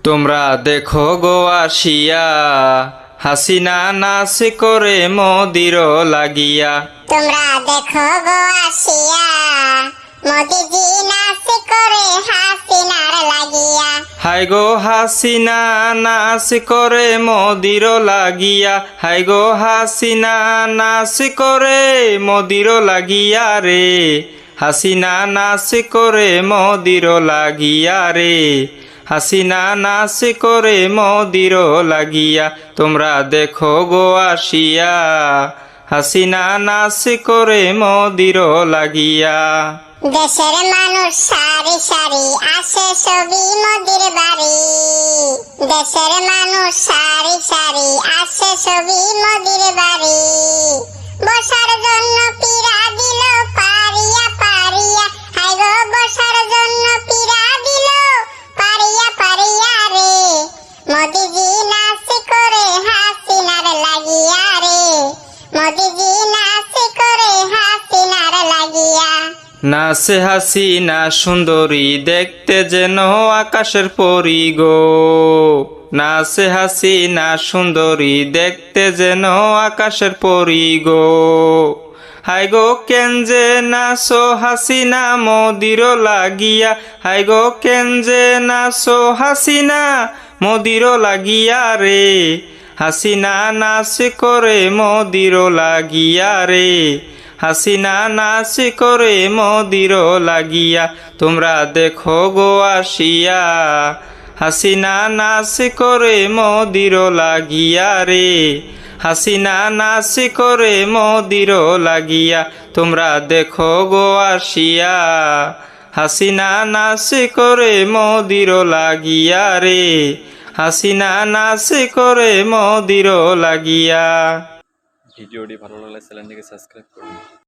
তোমরা দেখো গো আসিয়া, হাসিনা নাচ করে মোদির লাগিয়া। তোমরা দেখো গো আসিয়া, মোদিজি নাচ করে হাসিনার লাগিয়া। হাই গো হাসিনা নাচ করে মোদির লাগিয়া, হাই গো হাসিনা নাচ করে মোদির লাগিয়া রে, হাসিনা নাচ করে মোদির লাগিয়া রে, হাসিনা নাচ করে মোদির লাগিয়া। তোমরা দেখো গো আসিয়া, হাসিনা নাচ করে মোদির লাগিয়া। দেশের মানুষ সারি সারি আসে ছবি মোদির বাড়ি, দেশের মানুষ সারি সারি আসে ছবি মোদির বাড়ি। বসার জন্য পীড়া দিল পারিয়া পারিয়া, হাই গো বসার জন্য পীড়া দিল পারিয়া পারিয়া রে, মোদিজি নাচ করে হাসিনার লাগিয়া রে, মোদিজি নাচ করে হাসিনার লাগিয়া। নাচে হাসিনা সুন্দরী দেখতে যেন আকাশের পরী গো, নাচে হাসিনা সুন্দরী দেখতে যেন আকাশের পরী গো। হাই গো কেনজে নাচো হাসিনা মোদির লাগিয়া, হাই গো কেনজে নাচো হাসিনা মোদির লাগিয়া রে, হাসিনা নাচ করে মোদির লাগিয়া রে, হাসিনা নাচ করে মোদির লাগিয়া। তোমরা দেখো গো আসিয়া, হাসিনা নাচ করে মোদির লাগিয়া রে, হাসিনা নাচ করে মোদির লাগিয়া। তোমরা দেখো গো আসিয়া, হাসিনা নাচ করে মোদির লাগিয়া রে, হাসিনা নাচ করে মোদির লাগিয়া। ভিডিওটি ভালো লাগলে চ্যানেলটিকে সাবস্ক্রাইব করুন।